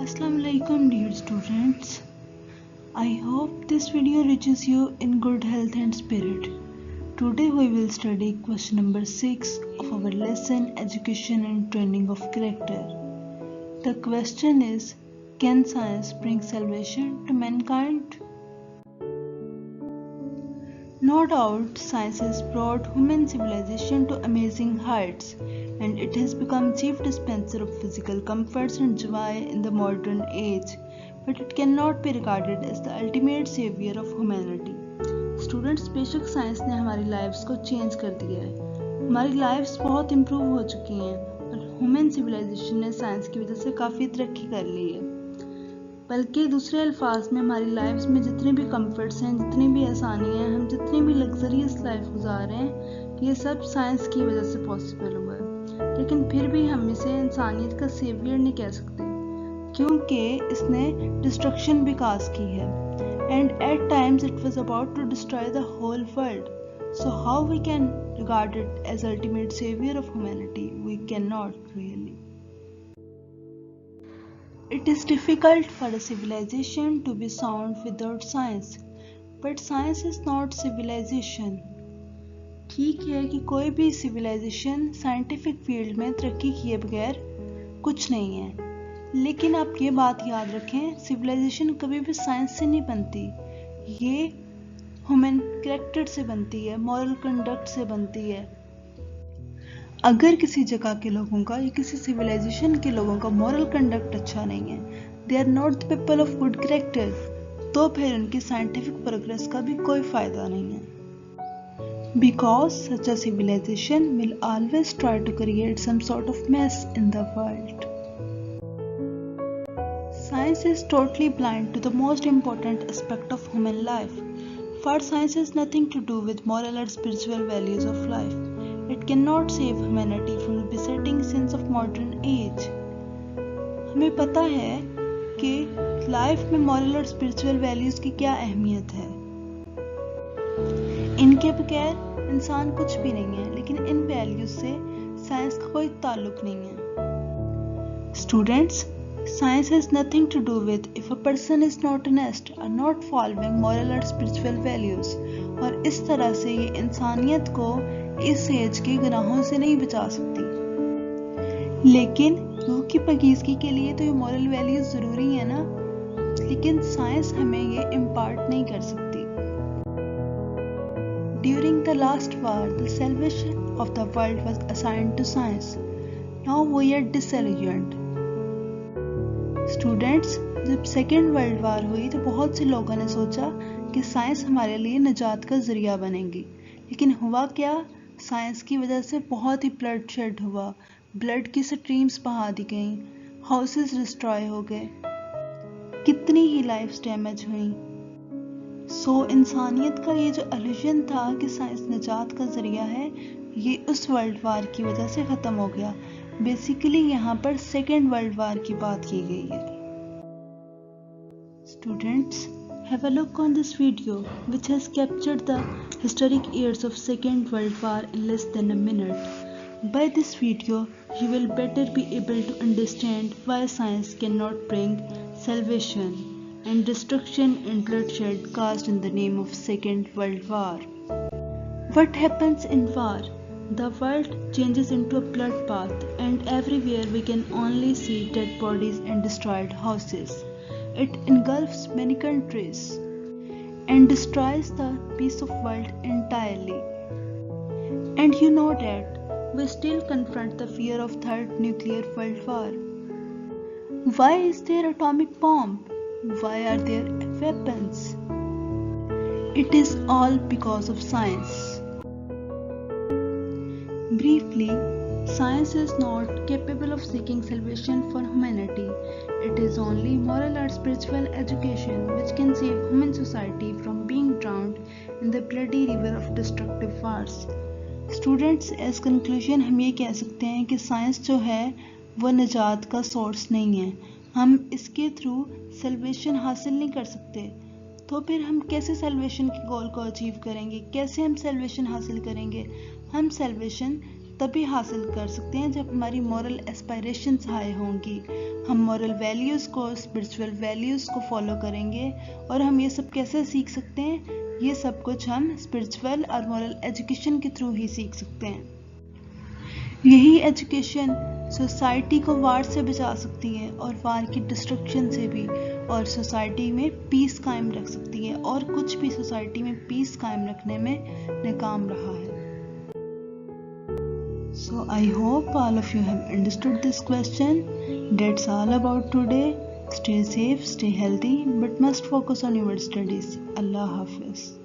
Assalamualaikum dear students. I hope this video reaches you in good health and spirit. Today we will study question number 6 of our lesson Education and Training of Character. The question is, can science bring salvation to mankind? No doubt, science has brought human civilization to amazing heights, and it has become chief dispenser of physical comforts and joy in the modern age. But it cannot be regarded as the ultimate savior of humanity. Students, बेशक science ने हमारी lives को change कर दिया है, हमारी lives बहुत improve हो चुकी हैं और ह्यूमन सिविलाइजेशन ने साइंस की वजह से काफ़ी तरक्की कर ली है। बल्कि दूसरे अल्फाज में हमारी लाइफ्स में जितने भी कंफर्ट्स हैं, जितनी भी आसानी है, हम जितनी भी लग्जरियस लाइफ गुजार रहे हैं, ये सब साइंस की वजह से पॉसिबल हुआ है। लेकिन फिर भी हम इसे इंसानियत का सेवियर नहीं कह सकते, क्योंकि इसने डिस्ट्रक्शन भी काज की है, and at times it was about to destroy the whole world. So how we can regard it as ultimate saviour of humanity? We can not really. It is difficult for a civilization to be sound without science, but science is not civilization. ठीक है कि कोई भी civilization scientific field में तरक्की किए बगैर कुछ नहीं है, लेकिन आप ये बात याद रखें, civilization कभी भी साइंस से नहीं बनती, ये ह्यूमन कैरेक्टर से बनती है, मॉरल कंडक्ट से बनती है। अगर किसी जगह के लोगों का या किसी सिविलाइजेशन के लोगों का मॉरल कंडक्ट अच्छा नहीं है, they are not the people of good character, तो फिर उनकी साइंटिफिक प्रोग्रेस का भी कोई फायदा नहीं है। Because such a civilisation will always try to create some sort of mess in the world. Science is totally blind to the most important aspect of human life, for science has nothing to do with moral or spiritual values of life. It cannot save humanity from the besetting sins of modern age. हमें पता है कि life में moral और spiritual values की क्या अहमियत है। इनके बगैर इंसान कुछ भी नहीं है, लेकिन इन वैल्यूज से साइंस का कोई ताल्लुक नहीं है। Students, science has nothing to do with if a person is not honest or not following moral or spiritual values, और इस तरह से ये इंसानियत को इस एज के गुनाहों से नहीं बचा सकती। लेकिन रूह की पाकीज़गी के लिए तो ये मॉरल वैल्यूज जरूरी है ना, लेकिन साइंस हमें ये इम्पार्ट नहीं कर सकती। During the last war the salvation of the world was assigned to science. Now we are disillusioned. Students, जब सेकेंड वर्ल्ड वॉर हुई तो बहुत से लोगों ने सोचा कि साइंस हमारे लिए निजात का जरिया बनेगी, लेकिन हुआ क्या? साइंस की वजह से बहुत ही ब्लड शेड हुआ, ब्लड की स्ट्रीम्स बहा दी गईं, हाउसेस डिस्ट्रॉय हो गए, कितनी ही लाइफ्स डैमेज हुई। सो इंसानियत का ये जो इल्यूजन था कि साइंस निजात का जरिया है, ये उस वर्ल्ड वार की वजह से ख़त्म हो गया। बेसिकली यहाँ पर सेकेंड वर्ल्ड वार की बात की गई है। Students, have a look on this video which has captured the historic years of Second World War in less than a minute. By this video, you will better be able to understand why science cannot bring salvation and destruction and bloodshed caused in the name of Second World War. What happens in war? The world changes into a bloodbath, and everywhere we can only see dead bodies and destroyed houses. It engulfs many countries and destroys the peace of world entirely. And you know that we still confront the fear of third nuclear world war. Why is there atomic bomb? Why are there weapons? It is all because of science. Briefly, science is not capable of seeking salvation for humanity. It is only moral or spiritual education which can save human society from being drowned in the bloody river of destructive wars. Students, as conclusion हम ये कह सकते हैं कि science जो है वो निजात का सोर्स नहीं है। हम इसके थ्रू सल्वेशन हासिल नहीं कर सकते, तो फिर हम कैसे सल्वेशन के गोल को अचीव करेंगे? कैसे हम सल्वेशन हासिल करेंगे? हम सल्वेशन तभी हासिल कर सकते हैं जब हमारी मॉरल एस्पायरेशंस हाई होंगी। हम मॉरल वैल्यूज़ को, स्पिरिचुअल वैल्यूज़ को फॉलो करेंगे। और हम ये सब कैसे सीख सकते हैं? ये सब कुछ हम स्पिरिचुअल और मॉरल एजुकेशन के थ्रू ही सीख सकते हैं। यही एजुकेशन सोसाइटी को वार से बचा सकती है और वार की डिस्ट्रक्शन से भी, और सोसाइटी में पीस कायम रख सकती है, और कुछ भी सोसाइटी में पीस कायम रखने में नाकाम रहा है। So I hope all of you have understood this question. That's all about today. Stay safe, stay healthy, but must focus on your studies. Allah Hafiz.